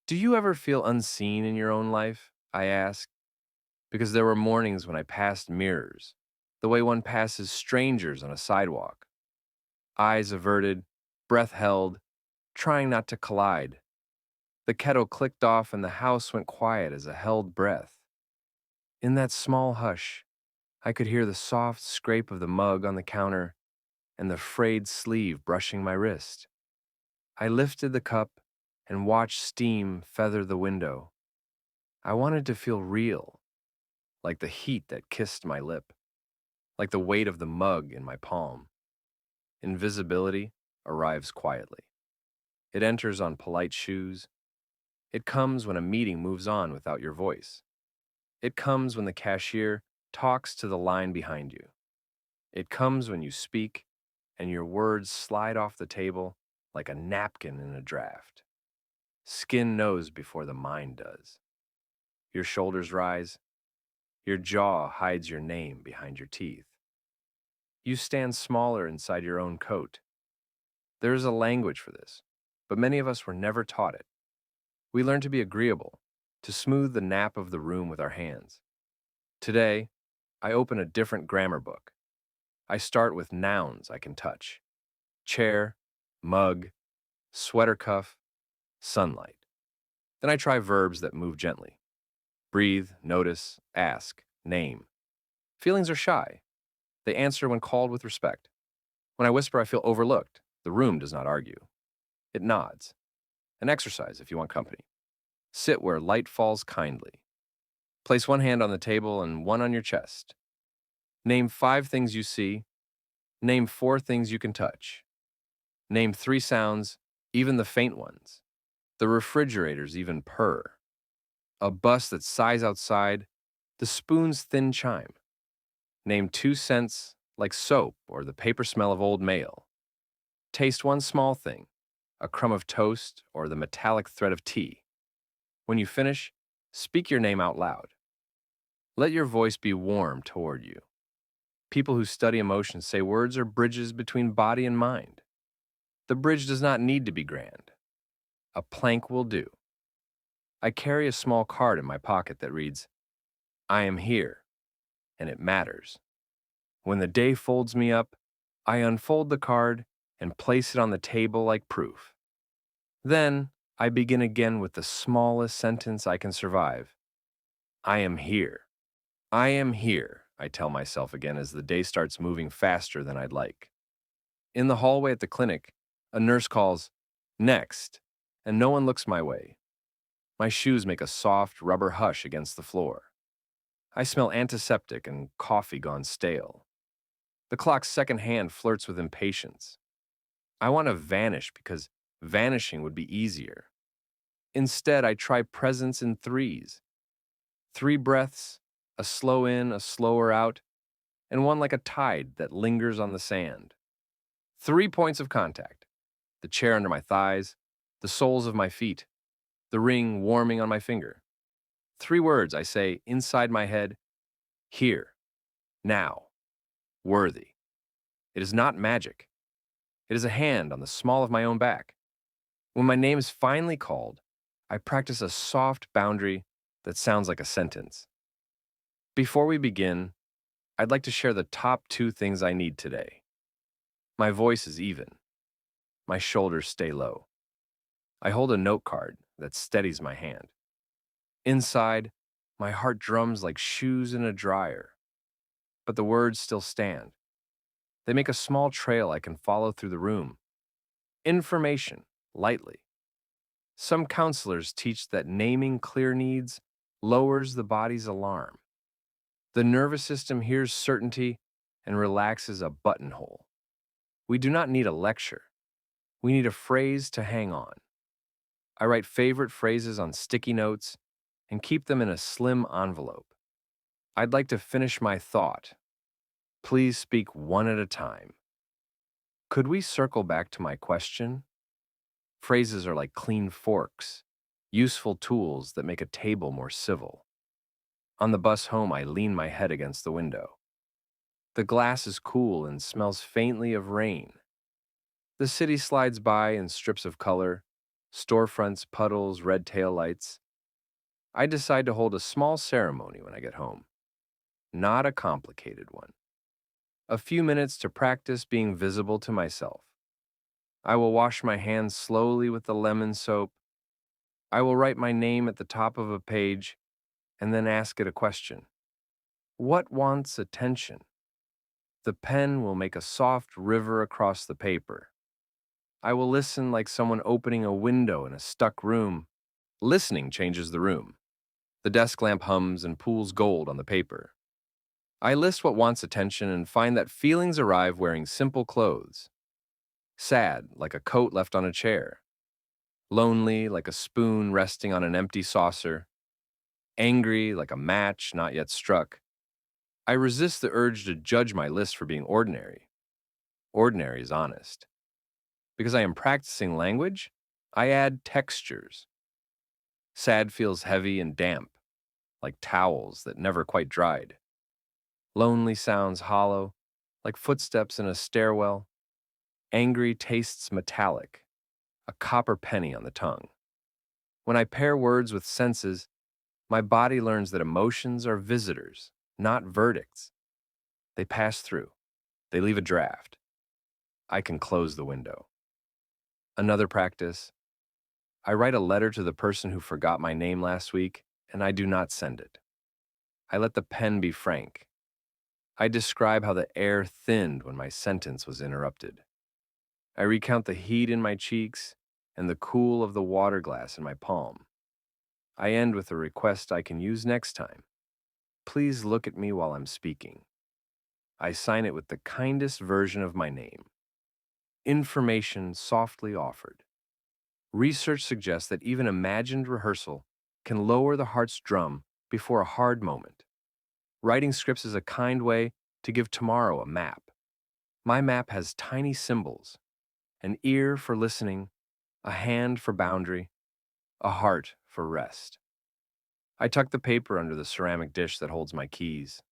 Do you ever feel unseen in your own life? I ask, because there were mornings when I passed mirrors, the way one passes strangers on a sidewalk, eyes averted, breath held, trying not to collide. The kettle clicked off and the house went quiet as a held breath. In that small hush, I could hear the soft scrape of the mug on the counter and the frayed sleeve brushing my wrist. I lifted the cup and watched steam feather the window. I wanted to feel real, like the heat that kissed my lip, like the weight of the mug in my palm. Invisibility arrives quietly. It enters on polite shoes. It comes when a meeting moves on without your voice. It comes when the cashier talks to the line behind you. It comes when you speak and your words slide off the table like a napkin in a draft. Skin knows before the mind does. Your shoulders rise. Your jaw hides your name behind your teeth. You stand smaller inside your own coat. There is a language for this, but many of us were never taught it. We learn to be agreeable, to smooth the nap of the room with our hands. Today, I open a different grammar book. I start with nouns I can touch: chair, mug, sweater cuff, sunlight. Then I try verbs that move gently: breathe, notice, ask, name. Feelings are shy. They answer when called with respect. When I whisper, I feel overlooked. The room does not argue. It nods. An exercise if you want company. Sit where light falls kindly. Place one hand on the table and one on your chest. Name 5 things you see. Name 4 things you can touch. Name 3 sounds, even the faint ones. The refrigerators even purr. A bus that sighs outside. The spoon's thin chime. Name 2 scents, like soap or the paper smell of old mail. Taste one small thing, a crumb of toast or the metallic thread of tea. When you finish, speak your name out loud. Let your voice be warm toward you. People who study emotions say words are bridges between body and mind. The bridge does not need to be grand. A plank will do. I carry a small card in my pocket that reads, "I am here, and it matters." When the day folds me up, I unfold the card and place it on the table like proof. Then I begin again with the smallest sentence I can survive. I am here. I am here, I tell myself again as the day starts moving faster than I'd like. In the hallway at the clinic, a nurse calls, "Next," and no one looks my way. My shoes make a soft rubber hush against the floor. I smell antiseptic and coffee gone stale. The clock's second hand flirts with impatience. I want to vanish because vanishing would be easier. Instead, I try presence in threes. 3 breaths, a slow in, a slower out, and one like a tide that lingers on the sand. 3 points of contact: the chair under my thighs, the soles of my feet, the ring warming on my finger. 3 words I say inside my head: here, now, worthy. It is not magic. It is a hand on the small of my own back. When my name is finally called, I practice a soft boundary that sounds like a sentence. Before we begin, I'd like to share the top 2 things I need today. My voice is even. My shoulders stay low. I hold a note card that steadies my hand. Inside, my heart drums like shoes in a dryer. But the words still stand. They make a small trail I can follow through the room. Information, lightly. Some counselors teach that naming clear needs lowers the body's alarm. The nervous system hears certainty and relaxes a buttonhole. We do not need a lecture. We need a phrase to hang on. I write favorite phrases on sticky notes and keep them in a slim envelope. I'd like to finish my thought. Please speak one at a time. Could we circle back to my question? Phrases are like clean forks, useful tools that make a table more civil. On the bus home, I lean my head against the window. The glass is cool and smells faintly of rain. The city slides by in strips of color, storefronts, puddles, red taillights. I decide to hold a small ceremony when I get home, not a complicated one. A few minutes to practice being visible to myself. I will wash my hands slowly with the lemon soap. I will write my name at the top of a page and then ask it a question. What wants attention? The pen will make a soft river across the paper. I will listen like someone opening a window in a stuck room. Listening changes the room. The desk lamp hums and pools gold on the paper. I list what wants attention and find that feelings arrive wearing simple clothes. Sad, like a coat left on a chair. Lonely, like a spoon resting on an empty saucer. Angry, like a match not yet struck. I resist the urge to judge my list for being ordinary. Ordinary is honest. Because I am practicing language, I add textures. Sad feels heavy and damp, like towels that never quite dried. Lonely sounds hollow, like footsteps in a stairwell. Angry tastes metallic, a copper penny on the tongue. When I pair words with senses, my body learns that emotions are visitors, not verdicts. They pass through. They leave a draft. I can close the window. Another practice. I write a letter to the person who forgot my name last week, and I do not send it. I let the pen be frank. I describe how the air thinned when my sentence was interrupted. I recount the heat in my cheeks and the cool of the water glass in my palm. I end with a request I can use next time. Please look at me while I'm speaking. I sign it with the kindest version of my name. Information softly offered. Research suggests that even imagined rehearsal can lower the heart's drum before a hard moment. Writing scripts is a kind way to give tomorrow a map. My map has tiny symbols, an ear for listening, a hand for boundary, a heart for rest. I tuck the paper under the ceramic dish that holds my keys.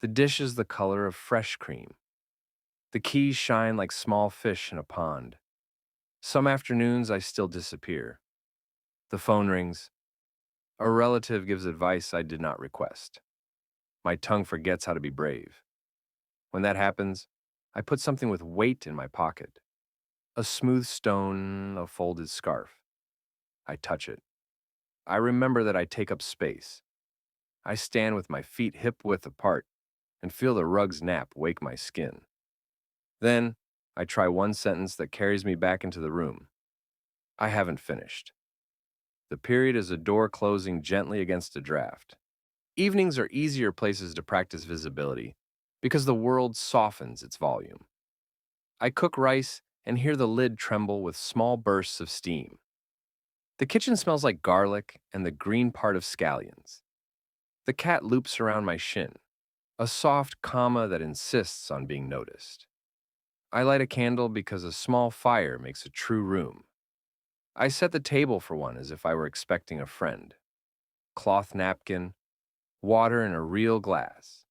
The dish is the color of fresh cream. The keys shine like small fish in a pond. Some afternoons I still disappear. The phone rings. A relative gives advice I did not request. My tongue forgets how to be brave. When that happens, I put something with weight in my pocket. A smooth stone, a folded scarf. I touch it. I remember that I take up space. I stand with my feet hip-width apart and feel the rug's nap wake my skin. Then, I try one sentence that carries me back into the room. I haven't finished. The period is a door closing gently against a draft. Evenings are easier places to practice visibility because the world softens its volume. I cook rice and hear the lid tremble with small bursts of steam. The kitchen smells like garlic and the green part of scallions. The cat loops around my shin, a soft comma that insists on being noticed. I light a candle because a small fire makes a true room. I set the table for one as if I were expecting a friend. Cloth napkin, water in a real glass,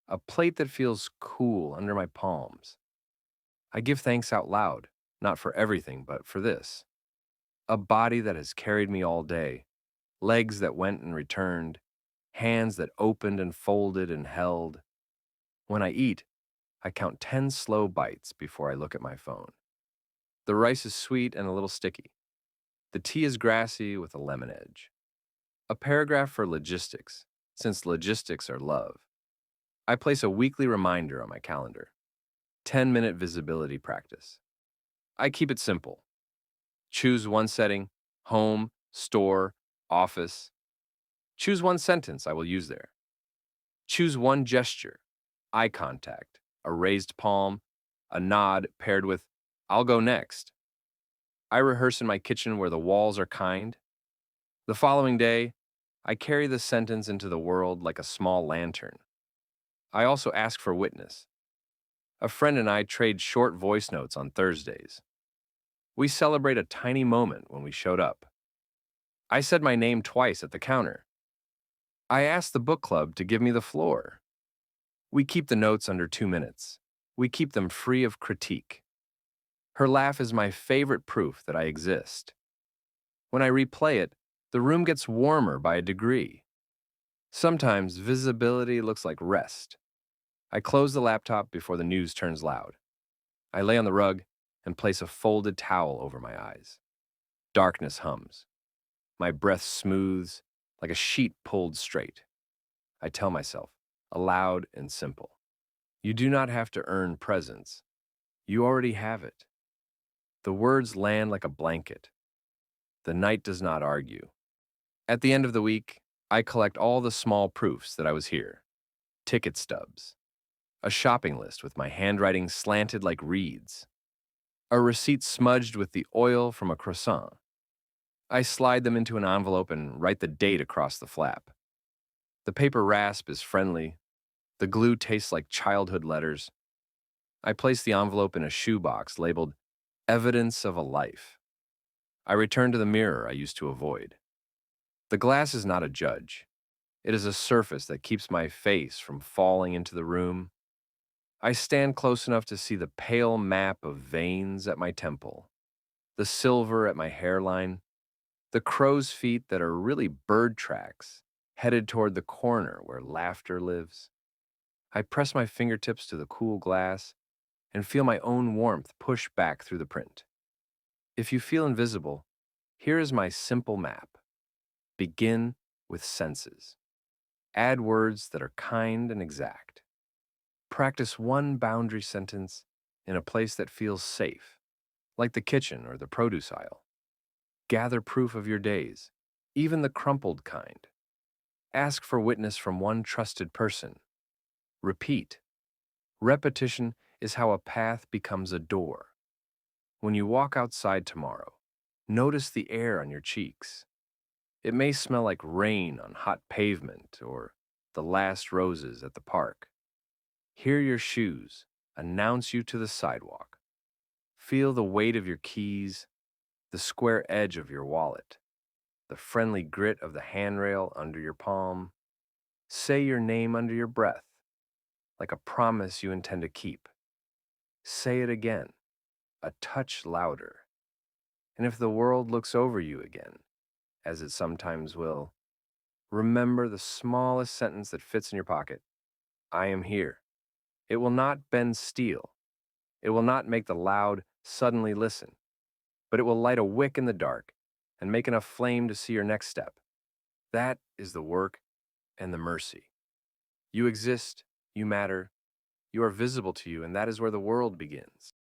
a plate that feels cool under my palms. I give thanks out loud, not for everything, but for this. A body that has carried me all day, legs that went and returned, hands that opened and folded and held. When I eat, I count 10 slow bites before I look at my phone. The rice is sweet and a little sticky. The tea is grassy with a lemon edge. A paragraph for logistics, since logistics are love. I place a weekly reminder on my calendar. 10-minute visibility practice. I keep it simple. Choose one setting, home, store, office. Choose one sentence I will use there. Choose one gesture, eye contact, a raised palm, a nod paired with, I'll go next. I rehearse in my kitchen where the walls are kind. The following day, I carry the sentence into the world like a small lantern. I also ask for witness. A friend and I trade short voice notes on Thursdays. We celebrate a tiny moment when we showed up. I said my name twice at the counter. I asked the book club to give me the floor. We keep the notes under 2 minutes. We keep them free of critique. Her laugh is my favorite proof that I exist. When I replay it, the room gets warmer by a degree. Sometimes visibility looks like rest. I close the laptop before the news turns loud. I lay on the rug and place a folded towel over my eyes. Darkness hums. My breath smooths like a sheet pulled straight. I tell myself, aloud and simple, you do not have to earn presence. You already have it. The words land like a blanket. The night does not argue. At the end of the week, I collect all the small proofs that I was here. Ticket stubs, a shopping list with my handwriting slanted like reeds, a receipt smudged with the oil from a croissant. I slide them into an envelope and write the date across the flap. The paper rasp is friendly. The glue tastes like childhood letters. I place the envelope in a shoebox labeled Evidence of a Life. I return to the mirror I used to avoid. The glass is not a judge. It is a surface that keeps my face from falling into the room. I stand close enough to see the pale map of veins at my temple, the silver at my hairline, the crow's feet that are really bird tracks headed toward the corner where laughter lives. I press my fingertips to the cool glass and feel my own warmth push back through the print. If you feel invisible, here is my simple map. Begin with senses. Add words that are kind and exact. Practice one boundary sentence in a place that feels safe, like the kitchen or the produce aisle. Gather proof of your days, even the crumpled kind. Ask for witness from one trusted person. Repeat. Repetition is how a path becomes a door. When you walk outside tomorrow, notice the air on your cheeks. It may smell like rain on hot pavement or the last roses at the park. Hear your shoes announce you to the sidewalk. Feel the weight of your keys, the square edge of your wallet, the friendly grit of the handrail under your palm. Say your name under your breath, like a promise you intend to keep. Say it again, a touch louder. And if the world looks over you again, as it sometimes will, remember the smallest sentence that fits in your pocket. I am here. It will not bend steel. It will not make the loud suddenly listen, but it will light a wick in the dark and make enough flame to see your next step. That is the work and the mercy. You exist, you matter, you are visible to you, and that is where the world begins.